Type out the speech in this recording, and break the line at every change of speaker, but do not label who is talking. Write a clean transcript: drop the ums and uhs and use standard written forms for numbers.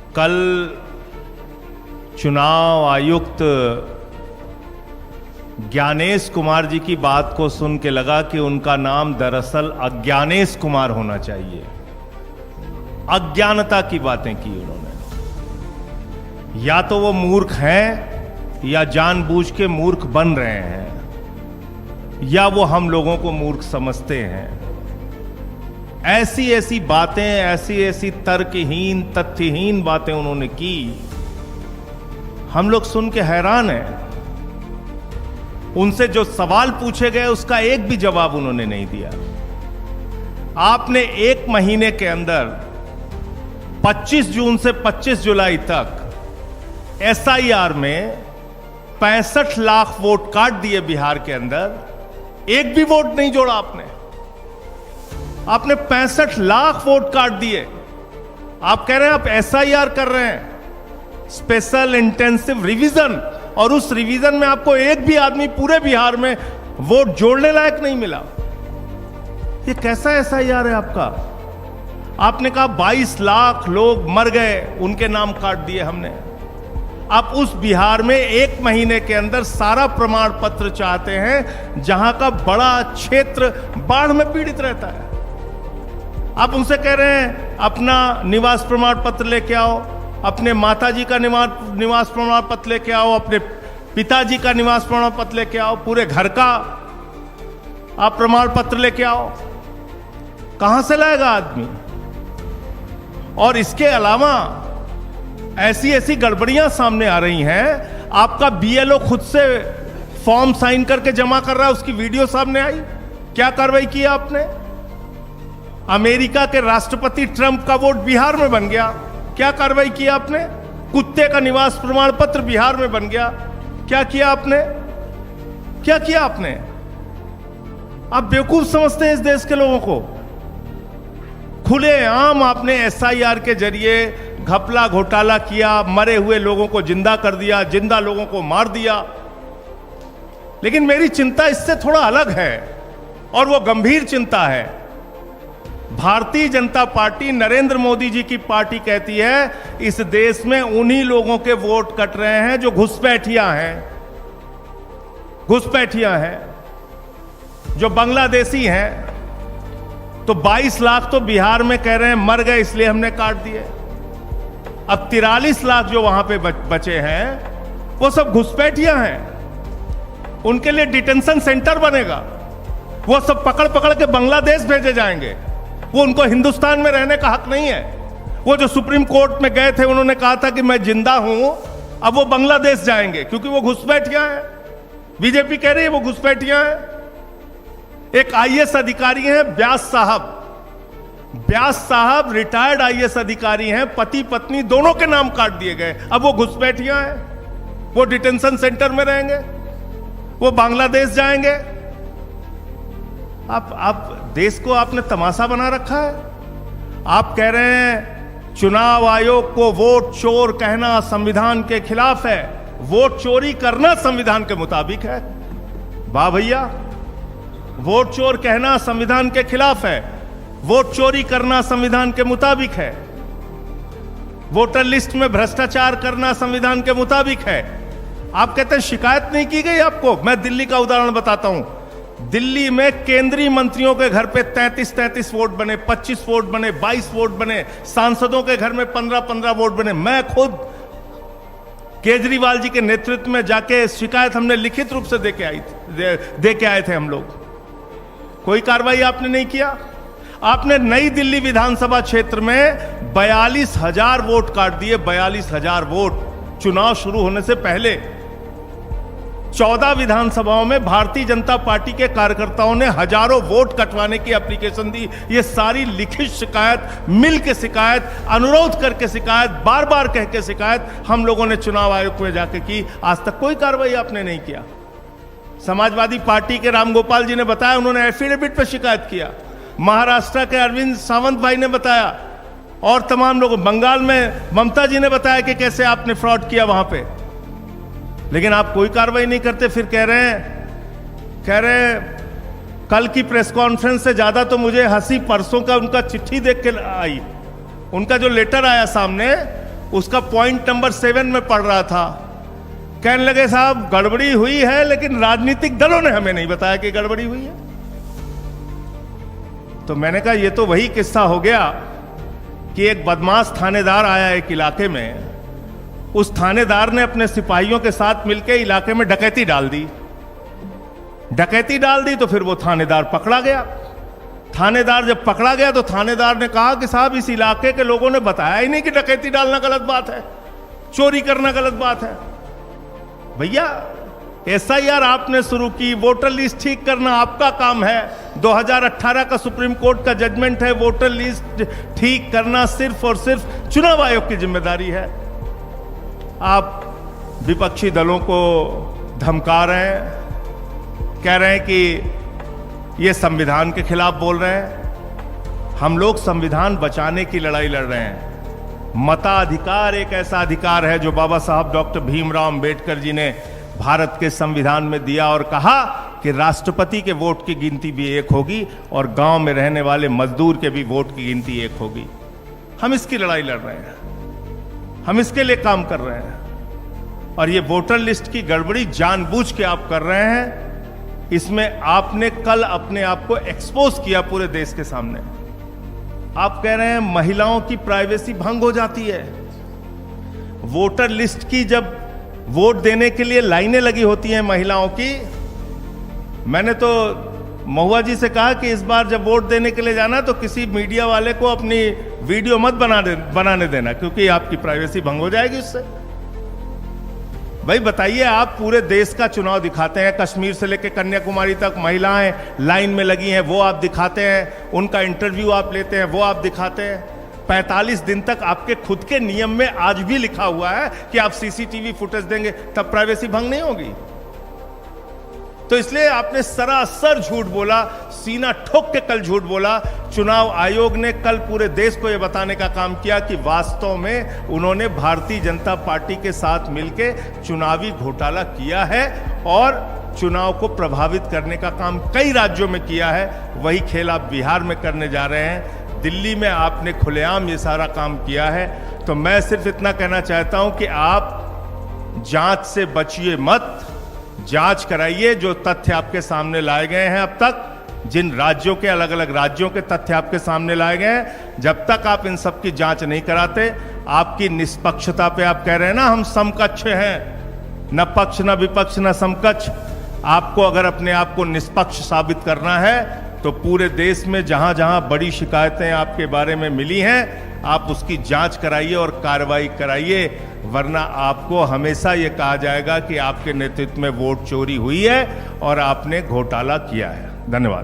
कल चुनाव आयुक्त ज्ञानेश कुमार जी की बात को सुन के लगा कि उनका नाम दरअसल अज्ञानेश कुमार होना चाहिए। अज्ञानता की बातें की उन्होंने। या तो वो मूर्ख हैं या जानबूझ के मूर्ख बन रहे हैं, या वो हम लोगों को मूर्ख समझते हैं। ऐसी ऐसी बातें, ऐसी ऐसी तर्कहीन तथ्यहीन बातें उन्होंने की, हम लोग सुन के हैरान हैं। उनसे जो सवाल पूछे गए उसका एक भी जवाब उन्होंने नहीं दिया। आपने एक महीने के अंदर 25 जून से 25 जुलाई तक एसआईआर में 65 लाख वोट काट दिए बिहार के अंदर, एक भी वोट नहीं जोड़ा आपने। आपने 65 लाख वोट काट दिए। आप कह रहे हैं आप एसआईआर कर रहे हैं, स्पेशल इंटेंसिव रिवीजन, और उस रिवीजन में आपको एक भी आदमी पूरे बिहार में वोट जोड़ने लायक नहीं मिला। ये कैसा एसआईआर है आपका? आपने कहा 22 लाख लोग मर गए, उनके नाम काट दिए हमने। आप उस बिहार में एक महीने के अंदर सारा प्रमाण पत्र चाहते हैं जहां का बड़ा क्षेत्र बाढ़ में पीड़ित रहता है। आप उनसे कह रहे हैं अपना निवास प्रमाण पत्र लेके आओ, अपने माताजी का निवास प्रमाण पत्र लेके आओ, अपने पिताजी का निवास प्रमाण पत्र लेके आओ, पूरे घर का आप प्रमाण पत्र लेके आओ। कहां से लाएगा आदमी? और इसके अलावा ऐसी ऐसी गड़बड़ियां सामने आ रही हैं। आपका बीएलओ खुद से फॉर्म साइन करके जमा कर रहा है, उसकी वीडियो सामने आई। क्या कार्रवाई की आपने? अमेरिका के राष्ट्रपति ट्रंप का वोट बिहार में बन गया, क्या कार्रवाई की आपने? कुत्ते का निवास प्रमाण पत्र बिहार में बन गया, क्या किया आपने? क्या किया आपने? आप बेवकूफ समझते हैं इस देश के लोगों को। खुलेआम आपने एसआईआर के जरिए घपला घोटाला किया, मरे हुए लोगों को जिंदा कर दिया, जिंदा लोगों को मार दिया। लेकिन मेरी चिंता इससे थोड़ा अलग है, और वो गंभीर चिंता है। भारतीय जनता पार्टी, नरेंद्र मोदी जी की पार्टी कहती है इस देश में उन्हीं लोगों के वोट कट रहे हैं जो घुसपैठियां हैं, जो बांग्लादेशी हैं। तो 22 लाख तो बिहार में कह रहे हैं मर गए इसलिए हमने काट दिए। अब 43 लाख जो वहां पे बचे हैं वो सब घुसपैठियां हैं। उनके लिए डिटेंशन सेंटर बनेगा, वो सब पकड़ पकड़ के बांग्लादेश भेजे जाएंगे। वो उनको हिंदुस्तान में रहने का हक नहीं है। वो जो सुप्रीम कोर्ट में गए थे, उन्होंने कहा था कि मैं जिंदा हूं, अब वो बांग्लादेश जाएंगे क्योंकि वो घुसपैठियां हैं। बीजेपी कह रही है वो घुसपैठियां हैं। एक आईएएस अधिकारी हैं व्यास साहब रिटायर्ड आईएएस अधिकारी हैं, पति पत्नी दोनों के नाम काट दिए गए। अब वो घुसपैठियां हैं, वो डिटेंशन सेंटर में रहेंगे, वो बांग्लादेश जाएंगे। आप देश को आपने तमाशा बना रखा है। आप कह रहे हैं चुनाव आयोग को वोट चोर कहना संविधान के खिलाफ है, वोट चोरी करना संविधान के मुताबिक है। वाह भैया, वोट चोर कहना संविधान के खिलाफ है, वोट चोरी करना संविधान के मुताबिक है, वोटर लिस्ट में भ्रष्टाचार करना संविधान के मुताबिक है। आप कहते हैं शिकायत नहीं की गई आपको। मैं दिल्ली का उदाहरण बताता हूं। दिल्ली में केंद्रीय मंत्रियों के घर पे 33 वोट बने, 25 वोट बने, 22 वोट बने, सांसदों के घर में 15 वोट बने। मैं खुद केजरीवाल जी के नेतृत्व में जाके शिकायत हमने लिखित रूप से दे के आए थे हम लोग। कोई कार्रवाई आपने नहीं किया। आपने नई दिल्ली विधानसभा क्षेत्र में 42,000 वोट काट दिए, 42,000 वोट चुनाव शुरू होने से पहले। 14 विधानसभाओं में भारतीय जनता पार्टी के कार्यकर्ताओं ने हजारों वोट कटवाने की एप्लीकेशन दी। ये सारी लिखित शिकायत, मिल के शिकायत, अनुरोध करके शिकायत, बार बार कह के शिकायत हम लोगों ने चुनाव आयोग में जाके की। आज तक कोई कार्रवाई आपने नहीं किया। समाजवादी पार्टी के रामगोपाल जी ने बताया, उन्होंने एफिडेविट पर शिकायत किया। महाराष्ट्र के अरविंद सावंत भाई ने बताया, और तमाम लोग, बंगाल में ममता जी ने बताया कि कैसे आपने फ्रॉड किया वहां पे। लेकिन आप कोई कार्रवाई नहीं करते। फिर कह रहे हैं कल की प्रेस कॉन्फ्रेंस से ज्यादा तो मुझे हंसी परसों का उनका चिट्ठी देख के आई। उनका जो लेटर आया सामने, उसका पॉइंट नंबर 7 में पढ़ रहा था। कहने लगे साहब गड़बड़ी हुई है, लेकिन राजनीतिक दलों ने हमें नहीं बताया कि गड़बड़ी हुई है। तो मैंने कहा ये तो वही किस्सा हो गया कि एक बदमाश थानेदार आया एक इलाके में, उस थानेदार ने अपने सिपाहियों के साथ मिलकर इलाके में डकैती डाल दी। तो फिर वो थानेदार पकड़ा गया। थानेदार जब पकड़ा गया तो थानेदार ने कहा कि साहब इस इलाके के लोगों ने बताया ही नहीं कि डकैती डालना गलत बात है, चोरी करना गलत बात है। भैया SIR आपने शुरू की, वोटर लिस्ट ठीक करना आपका काम है। 2018 का सुप्रीम कोर्ट का जजमेंट है, वोटर लिस्ट ठीक करना सिर्फ और सिर्फ चुनाव आयोग की जिम्मेदारी है। आप विपक्षी दलों को धमका रहे हैं, कह रहे हैं कि ये संविधान के खिलाफ बोल रहे हैं। हम लोग संविधान बचाने की लड़ाई लड़ रहे हैं। मताधिकार एक ऐसा अधिकार है जो बाबा साहब डॉक्टर भीमराव अंबेडकर जी ने भारत के संविधान में दिया और कहा कि राष्ट्रपति के वोट की गिनती भी एक होगी और गांव में रहने वाले मजदूर के भी वोट की गिनती एक होगी। हम इसकी लड़ाई लड़ रहे हैं, हम इसके लिए काम कर रहे हैं। और ये वोटर लिस्ट की गड़बड़ी जानबूझ के आप कर रहे हैं। इसमें आपने कल अपने आप को एक्सपोज किया पूरे देश के सामने। आप कह रहे हैं महिलाओं की प्राइवेसी भंग हो जाती है। वोटर लिस्ट की जब वोट देने के लिए लाइनें लगी होती हैं महिलाओं की, मैंने तो महुआ जी से कहा कि इस बार जब वोट देने के लिए जाना तो किसी मीडिया वाले को अपनी वीडियो मत बनाने देना, क्योंकि आपकी प्राइवेसी भंग हो जाएगी उससे। भाई बताइए, आप पूरे देश का चुनाव दिखाते हैं, कश्मीर से लेकर कन्याकुमारी तक महिलाएं लाइन में लगी हैं, वो आप दिखाते हैं, उनका इंटरव्यू आप लेते हैं, वो आप दिखाते हैं। 45 दिन तक आपके खुद के नियम में आज भी लिखा हुआ है कि आप CCTV फुटेज देंगे, तब प्राइवेसी भंग नहीं होगी। तो इसलिए आपने सरासर झूठ बोला, सीना ठोक के कल झूठ बोला। चुनाव आयोग ने कल पूरे देश को यह बताने का काम किया कि वास्तव में उन्होंने भारतीय जनता पार्टी के साथ मिलकर चुनावी घोटाला किया है और चुनाव को प्रभावित करने का काम कई राज्यों में किया है। वही खेल आप बिहार में करने जा रहे हैं। दिल्ली में आपने खुलेआम ये सारा काम किया है। तो मैं सिर्फ इतना कहना चाहता हूं कि आप जांच से बचिए मत, जांच कराइए। जो तथ्य आपके सामने लाए गए हैं अब तक, जिन राज्यों के अलग अलग राज्यों के तथ्य आपके सामने लाए गए हैं, जब तक आप इन सब की जांच नहीं कराते, आपकी निष्पक्षता पे आप कह रहे हैं ना हम समकक्ष हैं, न पक्ष न विपक्ष न समकक्ष। आपको अगर अपने आप को निष्पक्ष साबित करना है तो पूरे देश में जहां जहां बड़ी शिकायतें आपके बारे में मिली हैं, आप उसकी जांच कराइए और कार्रवाई कराइए, वरना आपको हमेशा ये कहा जाएगा कि आपके नेतृत्व में वोट चोरी हुई है और आपने घोटाला किया है। धन्यवाद।